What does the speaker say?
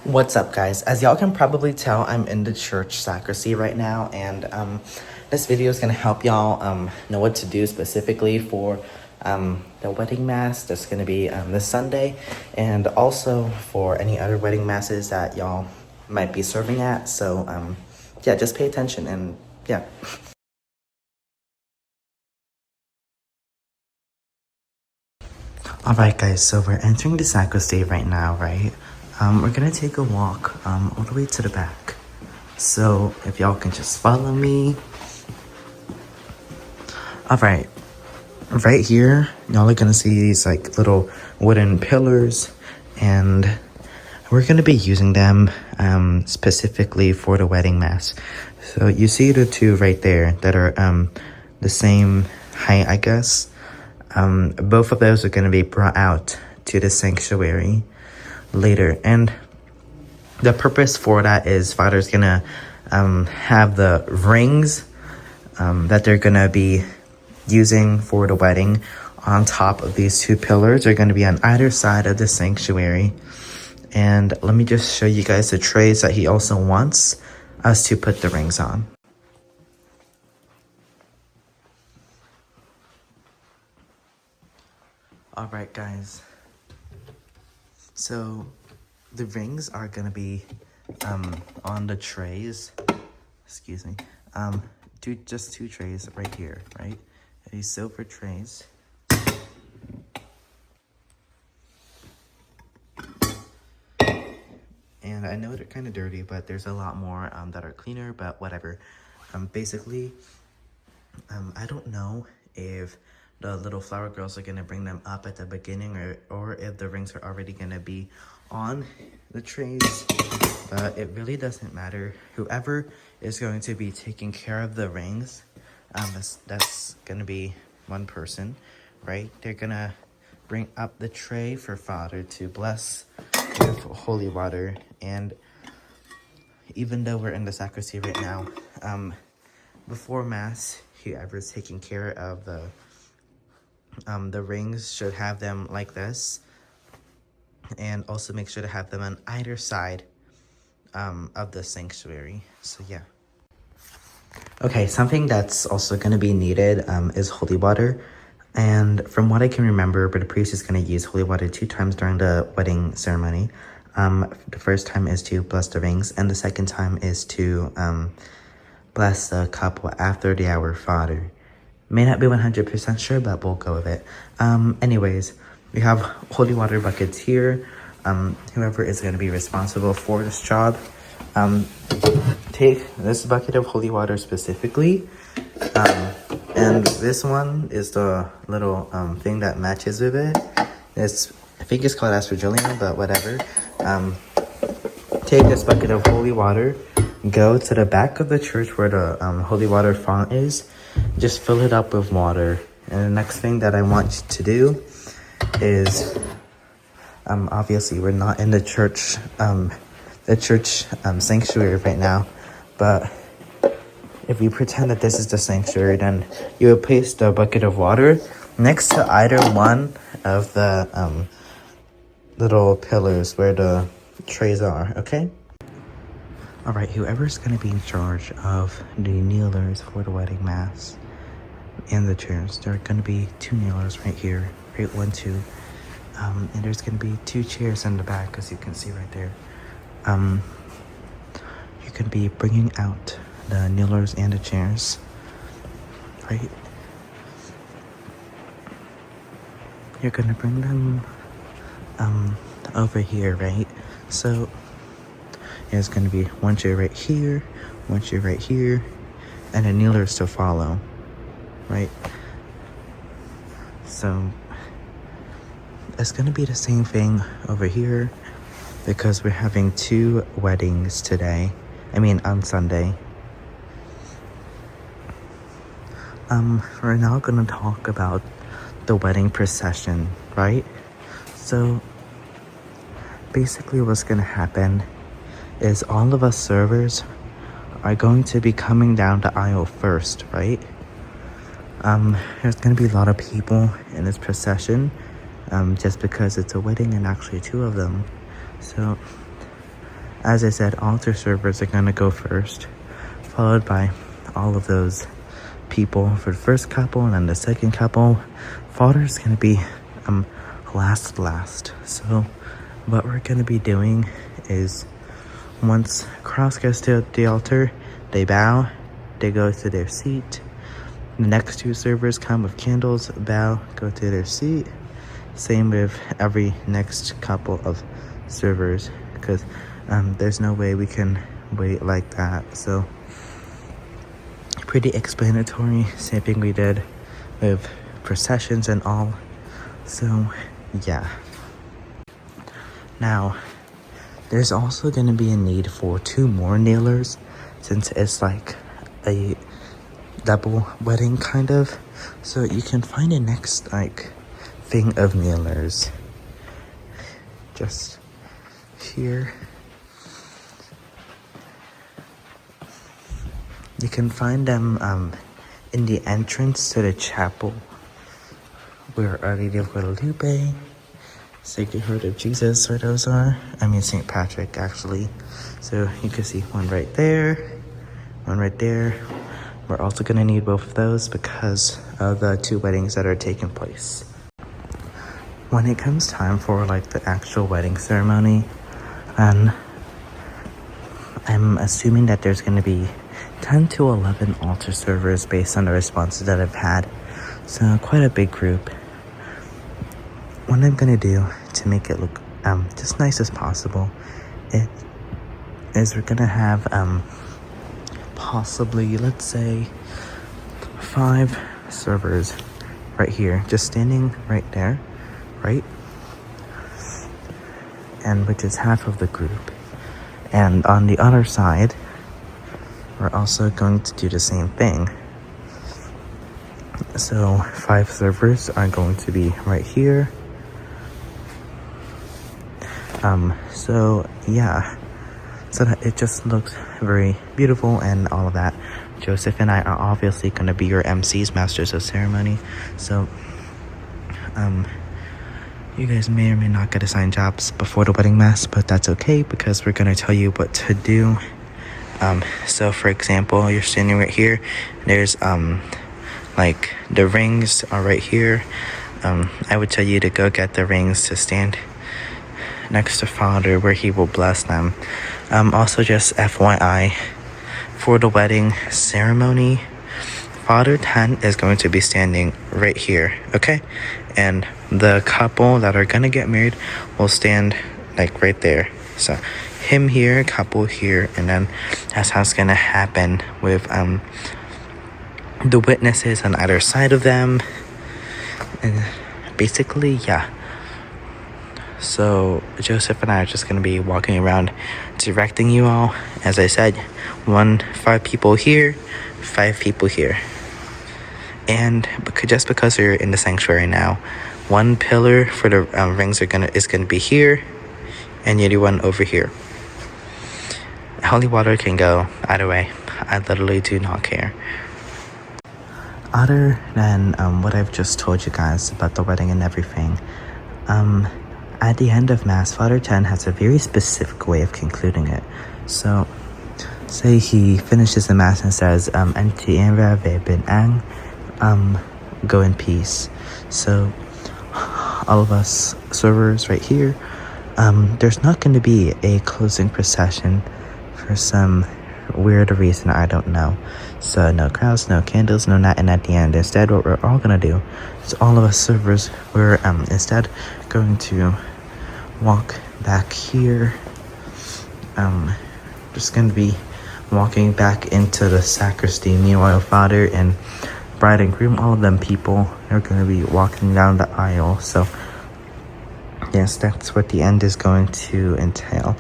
What's up, guys? As y'all can probably tell, I'm in the church sacristy right now, and this video is gonna help y'all know what to do specifically for the wedding mass that's gonna be this Sunday, and also for any other wedding masses that y'all might be serving at. So yeah, just pay attention and yeah. Alright guys, so we're entering the sacristy right now, right? We're gonna take a walk all the way to the back. So if y'all can just follow me. Alright, right here, y'all are gonna see these like little wooden pillars, and we're gonna be using them specifically for the wedding mass. So you see the two right there that are the same height, I guess. Both of those are going to be brought out to the sanctuary later, and the purpose for that is Father's going to have the rings that they're going to be using for the wedding on top of these two pillars. They're going to be on either side of the sanctuary, and let me just show you guys the trays that he also wants us to put the rings on. Alright guys, so the rings are gonna be on the trays, excuse me, just two trays right here, right? These silver trays. And I know they're kind of dirty, but there's a lot more that are cleaner, but whatever. Basically, I don't know if the little flower girls are going to bring them up at the beginning, or if the rings are already going to be on the trays, but it really doesn't matter. Whoever is going to be taking care of the rings, that's going to be one person, right? They're going to bring up the tray for Father to bless with holy water. And even though we're in the sacristy right now, before Mass, whoever's taking care of the rings should have them like this, and also make sure to have them on either side of the sanctuary. So yeah. Okay, something that's also going to be needed is holy water. And from what I can remember, the priest is going to use holy water 2 times during the wedding ceremony. The first time is to bless the rings, and the second time is to bless the couple after the Our Father. May not be 100% sure, but we'll go with it. Anyways, we have holy water buckets here. Whoever is going to be responsible for this job, take this bucket of holy water specifically. And this one is the little thing that matches with it. I think it's called aspergillium, but whatever. Take this bucket of holy water, go to the back of the church where the holy water font is. Just fill it up with water. And the next thing that I want you to do is, obviously we're not in the church sanctuary right now, but if we pretend that this is the sanctuary, then you would place the bucket of water next to either one of the little pillars where the trays are, okay? Alright, whoever's going to be in charge of the kneelers for the wedding mass and the chairs, there are going to be 2 kneelers right here, right, 1, 2. And there's going to be 2 chairs in the back, as you can see right there. You can be bringing out the kneelers and the chairs, right? You're going to bring them over here, right? So there's going to be 1 chair right here, 1 chair right here, and the kneelers to follow, right? So it's going to be the same thing over here, because we're having 2 weddings today. I mean, on Sunday. We're now going to talk about the wedding procession, right? So basically what's going to happen is all of us servers are going to be coming down the aisle first, right? There's going to be a lot of people in this procession, just because it's a wedding and actually 2 of them. So as I said, altar servers are gonna go first, followed by all of those people for the first couple, and then the second couple. Father's gonna be last. So what we're gonna be doing is, once cross gets to the altar, they bow, they go to their seat. The next two servers come with candles, bow, go to their seat. Same with every next couple of servers, because there's no way we can wait like that. So pretty explanatory, same thing we did with processions and all. So yeah. Now there's also going to be a need for 2 more kneelers, since it's like a double wedding kind of. So you can find a next like thing of kneelers just here. You can find them in the entrance to the chapel where Our Lady of Guadalupe, Sacred Heart of Jesus, where those are. I mean St. Patrick, actually. So you can see one right there, one right there. We're also gonna need both of those because of the 2 weddings that are taking place. When it comes time for like the actual wedding ceremony, I'm assuming that there's gonna be 10 to 11 altar servers based on the responses that I've had. So quite a big group. What I'm gonna do to make it look just nice as possible, we're gonna have possibly, let's say, 5 servers right here, just standing right there, right? And which is half of the group. And on the other side, we're also going to do the same thing. So 5 servers are going to be right here. So yeah, so that it just looks very beautiful and all of that. Joseph and I are obviously going to be your MCs, masters of ceremony. So you guys may or may not get assigned jobs before the wedding mass, but that's okay because we're going to tell you what to do. So for example, you're standing right here. There's like the rings are right here. I would tell you to go get the rings to stand next to Father where he will bless them. Also, just FYI, for the wedding ceremony, Father 10 is going to be standing right here, okay? And the couple that are gonna get married will stand like right there. So him here, couple here, and then that's how it's gonna happen with the witnesses on either side of them. And basically, yeah. So Joseph and I are just going to be walking around directing you all. As I said, 5 people here, 5 people here. And just because you're in the sanctuary now, 1 pillar for the rings is gonna be here, and the other one over here. Holy water can go either way. I literally do not care. Other than what I've just told you guys about the wedding and everything, at the end of Mass, Father 10 has a very specific way of concluding it. So, say he finishes the Mass and says, go in peace. So, all of us servers right here, there's not going to be a closing procession for some weird reason I don't know. So, no crowds, no candles, no nothing at the end. Instead, what we're all going to do is all of us servers, we're instead going to walk back here. Just going to be walking back into the sacristy. Meanwhile, Father and bride and groom, all of them people are going to be walking down the aisle. So yes, that's what the end is going to entail.